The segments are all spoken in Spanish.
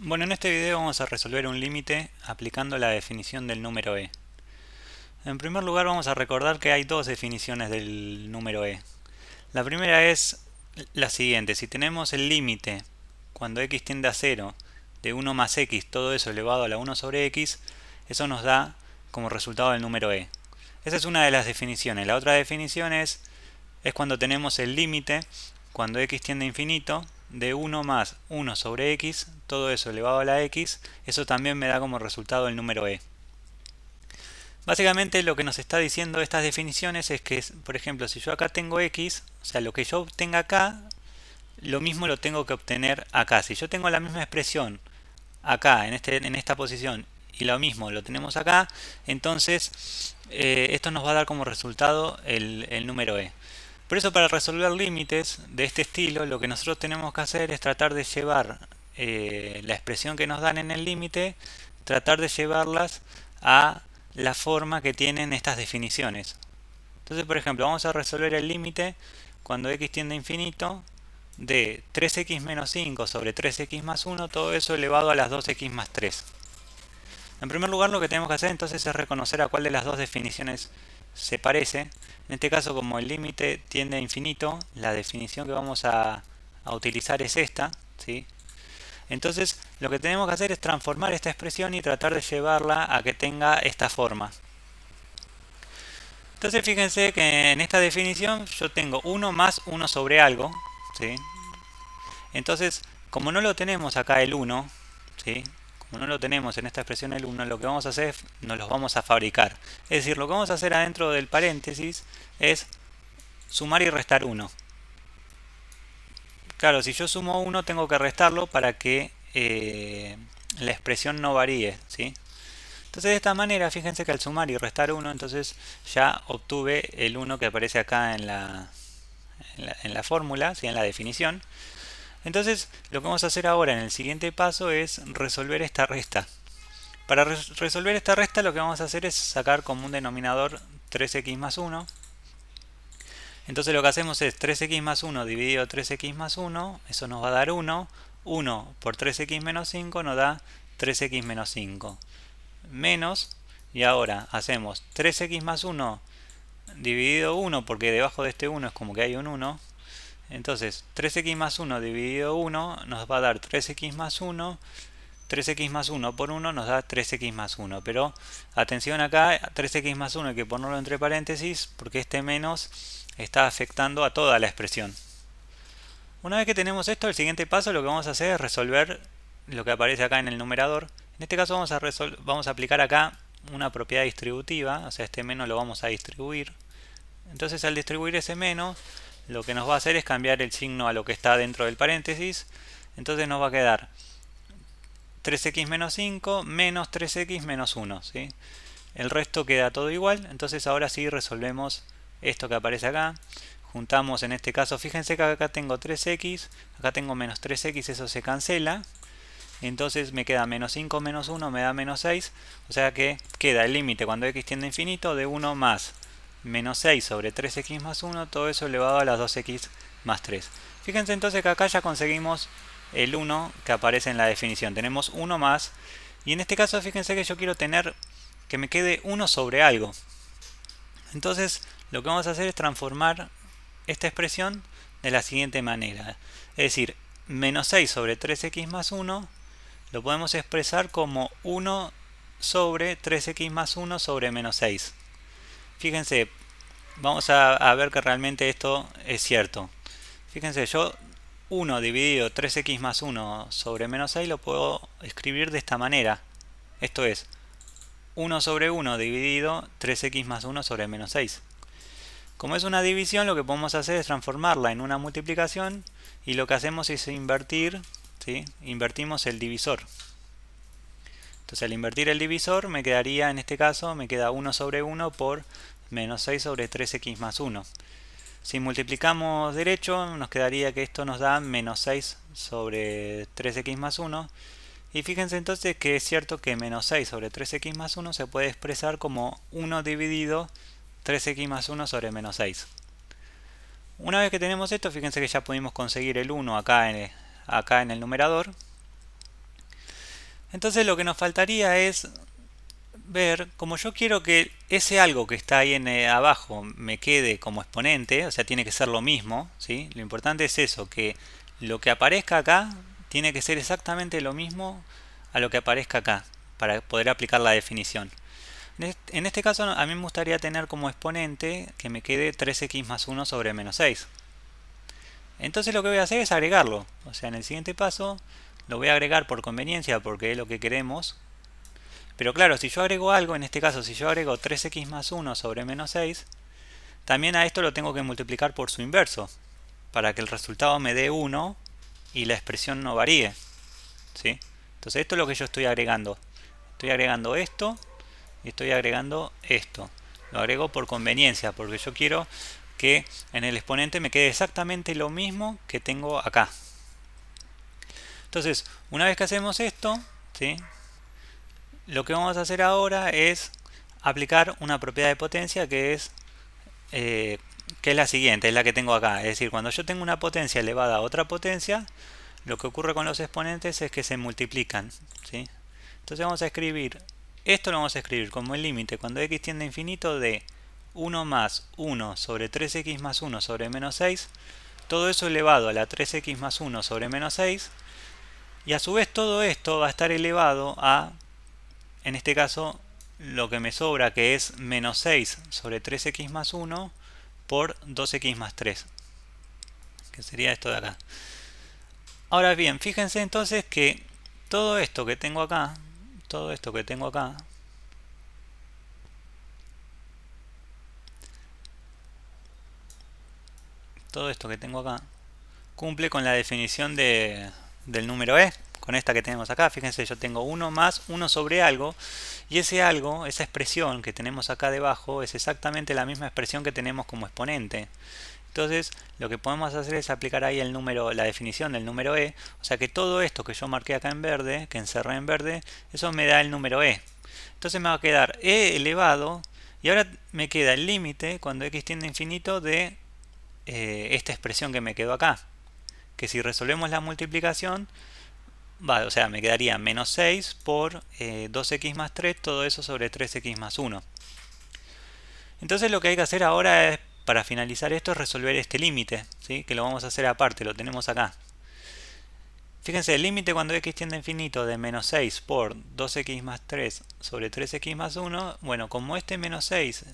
Bueno, en este video vamos a resolver un límite aplicando la definición del número e. En primer lugar vamos a recordar que hay dos definiciones del número e. La primera es la siguiente: si tenemos el límite cuando x tiende a 0 de 1 más x, todo eso elevado a la 1 sobre x, eso nos da como resultado el número e. Esa es una de las definiciones. La otra definición es cuando tenemos el límite cuando x tiende a infinito de 1 más 1 sobre x, todo eso elevado a la x, eso también me da como resultado el número e. Básicamente lo que nos está diciendo estas definiciones es que, por ejemplo, si yo acá tengo x, o sea, lo que yo obtenga acá, lo mismo lo tengo que obtener acá. Si yo tengo la misma expresión acá, en esta posición, y lo mismo lo tenemos acá, entonces esto nos va a dar como resultado el número e. Por eso, para resolver límites de este estilo, lo que nosotros tenemos que hacer es tratar de llevar la expresión que nos dan en el límite, tratar de llevarlas a la forma que tienen estas definiciones. Entonces, por ejemplo, vamos a resolver el límite cuando x tiende a infinito de 3x menos 5 sobre 3x más 1, todo eso elevado a las 2x más 3. En primer lugar, lo que tenemos que hacer entonces es reconocer a cuál de las dos definiciones se parece. En este caso, como el límite tiende a infinito, la definición que vamos a utilizar es esta, ¿sí? Entonces, lo que tenemos que hacer es transformar esta expresión y tratar de llevarla a que tenga esta forma. Entonces, fíjense que en esta definición yo tengo 1 más 1 sobre algo, ¿sí? Entonces, como no lo tenemos acá el 1, ¿sí? Como no lo tenemos en esta expresión el 1, lo que vamos a hacer es nos los vamos a fabricar. Es decir, lo que vamos a hacer adentro del paréntesis es sumar y restar 1. Claro, si yo sumo 1 tengo que restarlo para que la expresión no varíe, ¿sí? Entonces, de esta manera, fíjense que al sumar y restar 1, entonces ya obtuve el 1 que aparece acá en la fórmula, ¿sí? En la definición. Entonces, lo que vamos a hacer ahora en el siguiente paso es resolver esta resta. Para resolver esta resta, lo que vamos a hacer es sacar como un denominador 3x más 1. Entonces lo que hacemos es 3x más 1 dividido 3x más 1, eso nos va a dar 1. 1 por 3x menos 5 nos da 3x menos 5. Menos, y ahora hacemos 3x más 1 dividido 1, porque debajo de este 1 es como que hay un 1. Entonces 3x más 1 dividido 1 nos va a dar 3x más 1. 3x más 1 por 1 nos da 3x más 1. Pero atención acá, 3x más 1 hay que ponerlo entre paréntesis porque este menos está afectando a toda la expresión. Una vez que tenemos esto, el siguiente paso lo que vamos a hacer es resolver lo que aparece acá en el numerador. En este caso vamos a aplicar acá una propiedad distributiva, o sea, este menos lo vamos a distribuir. Entonces, al distribuir ese menos, lo que nos va a hacer es cambiar el signo a lo que está dentro del paréntesis. Entonces nos va a quedar 3x menos 5 menos 3x menos 1, ¿sí? El resto queda todo igual. Entonces ahora sí resolvemos esto que aparece acá. Juntamos en este caso, fíjense que acá tengo 3x, acá tengo menos 3x, eso se cancela. Entonces me queda menos 5 menos 1 me da menos 6. O sea que queda el límite cuando x tiende a infinito de 1 más menos 6 sobre 3x más 1, todo eso elevado a las 2x más 3. Fíjense entonces que acá ya conseguimos el 1 que aparece en la definición. Tenemos 1 más. Y en este caso fíjense que yo quiero tener que me quede 1 sobre algo. Entonces lo que vamos a hacer es transformar esta expresión de la siguiente manera. Es decir, menos 6 sobre 3x más 1 lo podemos expresar como 1 sobre 3x más 1 sobre menos 6. Fíjense, vamos a ver que realmente esto es cierto. Fíjense, yo 1 dividido 3x más 1 sobre menos 6 lo puedo escribir de esta manera. Esto es 1 sobre 1 dividido 3x más 1 sobre menos 6. Como es una división, lo que podemos hacer es transformarla en una multiplicación y lo que hacemos es invertir, ¿sí? Invertimos el divisor. Entonces, al invertir el divisor me quedaría, en este caso, me queda 1 sobre 1 por menos 6 sobre 3x más 1. Si multiplicamos derecho, nos quedaría que esto nos da menos 6 sobre 3x más 1. Y fíjense entonces que es cierto que menos 6 sobre 3x más 1 se puede expresar como 1 dividido 3x más 1 sobre menos 6. Una vez que tenemos esto, fíjense que ya pudimos conseguir el 1 acá en el numerador. Entonces lo que nos faltaría es ver, como yo quiero que ese algo que está ahí en abajo me quede como exponente, o sea, tiene que ser lo mismo, ¿sí? Lo importante es eso, que lo que aparezca acá tiene que ser exactamente lo mismo a lo que aparezca acá, para poder aplicar la definición. En este caso a mí me gustaría tener como exponente que me quede 3x más 1 sobre menos 6. Entonces lo que voy a hacer es agregarlo, o sea, en el siguiente paso lo voy a agregar por conveniencia porque es lo que queremos. Pero claro, si yo agrego algo, en este caso si yo agrego 3x más 1 sobre menos 6, también a esto lo tengo que multiplicar por su inverso, para que el resultado me dé 1 y la expresión no varíe, ¿sí? Entonces esto es lo que yo estoy agregando. Estoy agregando esto y estoy agregando esto. Lo agrego por conveniencia, porque yo quiero que en el exponente me quede exactamente lo mismo que tengo acá. Entonces, una vez que hacemos esto, ¿sí? Lo que vamos a hacer ahora es aplicar una propiedad de potencia que es la siguiente, es la que tengo acá. Es decir, cuando yo tengo una potencia elevada a otra potencia, lo que ocurre con los exponentes es que se multiplican, ¿sí? Entonces vamos a escribir, esto lo vamos a escribir como el límite cuando x tiende a infinito de 1 más 1 sobre 3x más 1 sobre menos 6, todo eso elevado a la 3x más 1 sobre menos 6, y a su vez todo esto va a estar elevado a, en este caso, lo que me sobra, que es menos 6 sobre 3x más 1 por 2x más 3, que sería esto de acá. Ahora bien, fíjense entonces que todo esto que tengo acá, todo esto que tengo acá, todo esto que tengo acá, cumple con la definición del número e, con esta que tenemos acá. Fíjense, yo tengo 1 más 1 sobre algo, y ese algo, esa expresión que tenemos acá debajo, es exactamente la misma expresión que tenemos como exponente. Entonces, lo que podemos hacer es aplicar ahí el número, la definición del número e, o sea que todo esto que yo marqué acá en verde, que encerré en verde, eso me da el número e. Entonces me va a quedar e elevado, y ahora me queda el límite cuando x tiende a infinito de esta expresión que me quedó acá, que si resolvemos la multiplicación, o sea, me quedaría menos 6 por 2x más 3, todo eso sobre 3x más 1. Entonces lo que hay que hacer ahora es, para finalizar esto, es resolver este límite, ¿sí? Que lo vamos a hacer aparte, lo tenemos acá. Fíjense, el límite cuando x tiende a infinito de menos 6 por 2x más 3 sobre 3x más 1, bueno, como este menos 6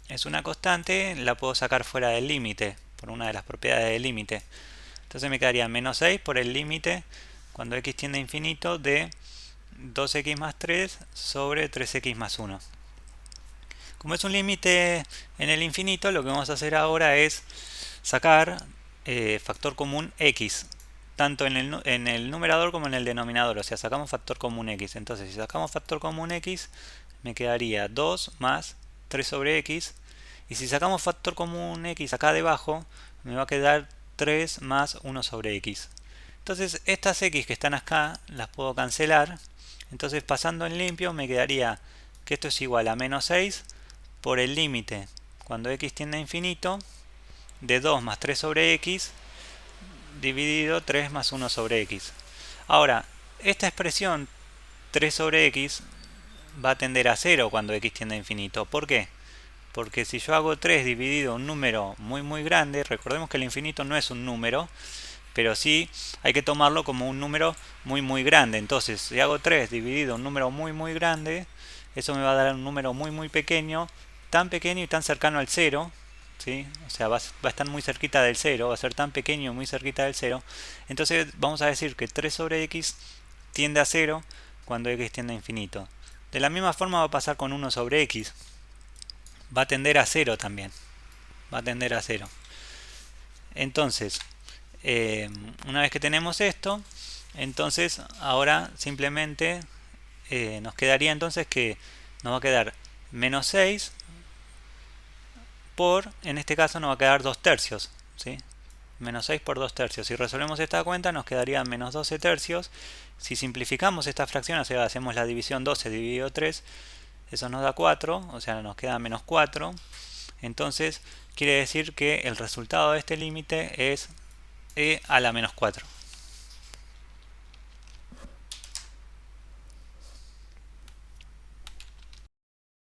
es una constante, la puedo sacar fuera del límite, por una de las propiedades del límite. Entonces me quedaría menos 6 por el límite cuando x tiende a infinito de 2x más 3 sobre 3x más 1. Como es un límite en el infinito, lo que vamos a hacer ahora es sacar factor común x, tanto en el numerador como en el denominador, o sea, sacamos factor común x. Entonces, si sacamos factor común x, me quedaría 2 más 3 sobre x, y si sacamos factor común x acá debajo, me va a quedar 3 más 1 sobre x. Entonces, estas x que están acá las puedo cancelar. Entonces, pasando en limpio, me quedaría que esto es igual a menos 6 por el límite cuando x tiende a infinito de 2 más 3 sobre x dividido 3 más 1 sobre x. Ahora, esta expresión 3 sobre x va a tender a 0 cuando x tiende a infinito. ¿Por qué? Porque si yo hago 3 dividido un número muy grande, recordemos que el infinito no es un número, pero sí hay que tomarlo como un número muy grande. Entonces, si hago 3 dividido un número muy grande, eso me va a dar un número muy pequeño, tan pequeño y tan cercano al 0, ¿sí? O sea, va a estar muy cerquita del 0, va a ser tan pequeño y muy cerquita del 0. Entonces vamos a decir que 3 sobre x tiende a 0 cuando x tiende a infinito. De la misma forma va a pasar con 1 sobre x. Va a tender a 0 también. Va a tender a 0. Entonces, una vez que tenemos esto, entonces ahora simplemente nos quedaría entonces que nos va a quedar menos 6 por, en este caso nos va a quedar 2 tercios, ¿sí? Menos 6 por 2 tercios. Si resolvemos esta cuenta nos quedaría menos 12 tercios. Si simplificamos esta fracción, o sea, hacemos la división 12 dividido 3, eso nos da 4, o sea, nos queda menos 4. Entonces, quiere decir que el resultado de este límite es e a la menos 4.